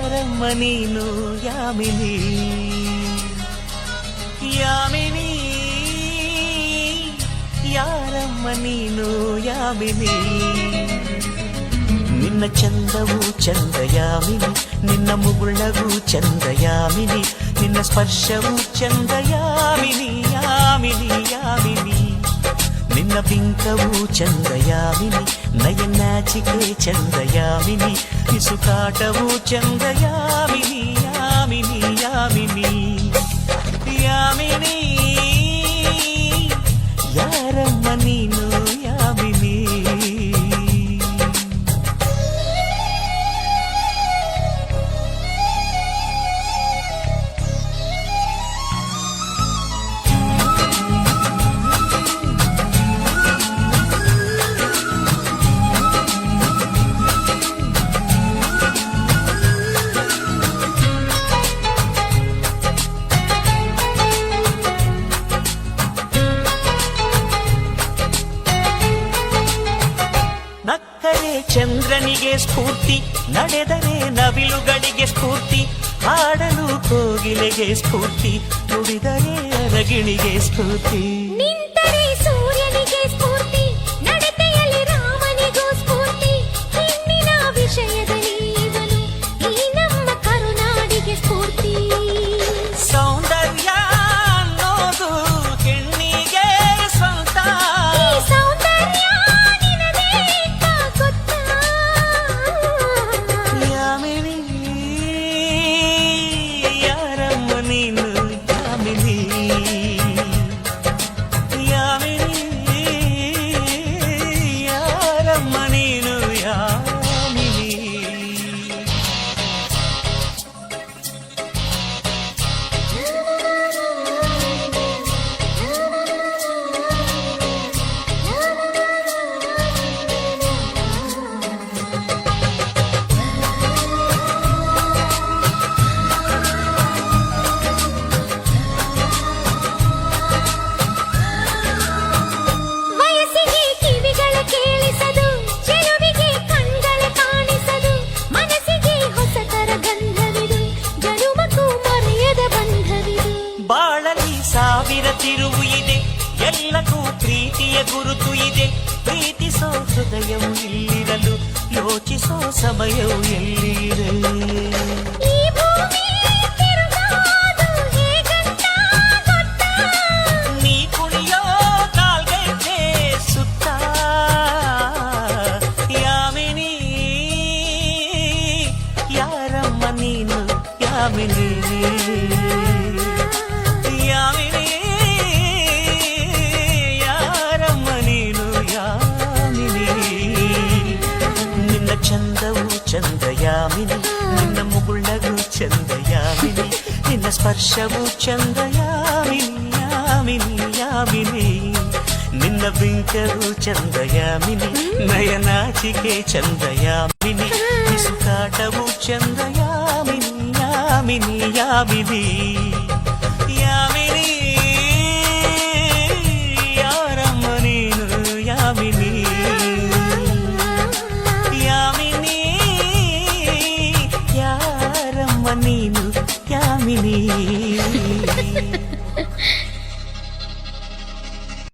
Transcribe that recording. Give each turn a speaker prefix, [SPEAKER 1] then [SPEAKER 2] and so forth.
[SPEAKER 1] ಯಾರಮ್ಮ ನೀನು ಯಾಮಿನಿ ಯಾಮಿನಿ ಯಾರಮ್ಮ ನೀನು ಯಾಮಿನಿ ನಿನ್ನ ಚಂದವು ಚಂದ ಯಾಮಿನಿ ನಿನ್ನ ಮುಗುಳವು ಚಂದ ಯಾಮಿನಿ ನಿನ್ನ ಸ್ಪರ್ಶವು ಚಂದ ಯಾಮಿನಿ ಯಾಮಿನಿ ಯಾಮಿನಿ ನಿನ್ನ ಬಿಂಕವು ಚಂದ ಯಾಮಿನಿ ನಯನಾಚಿಕೆ ಚಂದ ಯಾಮಿನಿ ಪಿಸುಕಾಟವು ಚಂದ ಯಾಮಿನಿ ಯಾಮಿನಿ ಯಾಮಿನಿ ಯಾಮಿನಿ ಯಾರಮ್ಮ ನೀನು ಯಾಮಿನಿ ನಕ್ಕರೆ ಚಂದ್ರನಿಗೆ ಸ್ಫೂರ್ತಿ ನಡೆದರೆ ನವಿಲುಗಳಿಗೆ ಸ್ಫೂರ್ತಿ ಹಾಡಲು ಕೋಗಿಲೆಗೆ ಸ್ಫೂರ್ತಿ ನುಡಿದರೆ ಅರಗಿಣಿಗೆ ಸ್ಫೂರ್ತಿ
[SPEAKER 2] ನಿಂತರೆ ಸೂರ್ಯನಿಗೆ ಸ್ಫೂರ್ತಿ ನಡತೆಯಲ್ಲಿ ರಾಮನಿಗೂ ಸ್ಫೂರ್ತಿ ಹೆಣ್ಣಿನ ವಿಷಯದಲ್ಲಿ ಇವನು ಈ ನಮ್ಮ ಕರುನಾಡಿಗೆ ಸ್ಫೂರ್ತಿ
[SPEAKER 1] ಸೌಂದರ್ಯ ಅನ್ನೋದು ಹೆಣ್ಣಿಗೆ ಸ್ವಂತ
[SPEAKER 2] ಈ ಸೌಂದರ್ಯ ನಿನದೇ ಗೊತ್ತಾ
[SPEAKER 1] ಯಾಮಿನಿ ಯಾರಮ್ಮ ನೀನು ಯಾಮಿನಿ ಯಾಮಿನಿ ಯಾರಮ್ಮ ನೀನು ಯಾಮಿನಿ
[SPEAKER 2] ವಯಸ್ಸಿಗೆ ಕಿವಿಗಳ ಕೇಳಿಸದು ಚೆಲುವಿಗೆ ಕಣ್ಗಳ ಕಾಣಿಸದು ಮನಸ್ಸಿಗೆ ಹೊಸತರ ಗಂಧವಿದು ಜನುಮಕ್ಕೂ ಮರೆಯದ ಬಂಧವಿದು
[SPEAKER 1] ಬಾಳಲಿ ಸಾವಿರ ತಿರುವು ಇದೆ ಎಲ್ಲಕ್ಕೂ ಪ್ರೀತಿಯ ಗುರುತು ಇದೆ ಪ್ರೀತಿಸೋ ಹೃದಯವು ಇಲ್ಲಿರಲು ಯೋಚಿಸೋ ಸಮಯವು ಎಲ್ಲಿದೆ
[SPEAKER 2] ಈ ಭೂಮಿ ತಿರುಗೋದು ಹೇಗಂತ ಗೊತ್ತಾ
[SPEAKER 1] ನೀ ಕುಣಿಯೋ ಕಾಲ್ಗೆಜ್ಜೆ ಸುತ್ತ ಯಾಮಿನಿ ಯಾರಮ್ಮ ನೀನು ಯಾಮಿನಿ ಯಾಮಿನಿ ಯಾರಮ್ಮ ನೀನು ಯಾಮಿನಿ ನಿನ್ನ ಚಂದವು ಚಂದ ಯಾಮಿನಿ ನಿನ್ನ ಮುಗುಳಗೂ ಚಂದ ಯಾಮಿನಿ ನಿನ್ನ ಸ್ಪರ್ಶವು ಚಂದ ಯಾಮಿನಿ ಯಾಮಿನಿ ಯಾಮಿನಿ ನಿನ್ನ ಬಿಂಕವು ಚಂದ ಯಾಮಿನಿ ನಯನಾಚಿಕೆ ಚಂದ ಯಾಮಿನಿ ಪಿಸುಕಾಟವು ಚಂದ ಯಾಮಿನಿ ಯಾಮಿನಿ ಯಾಮಿನಿ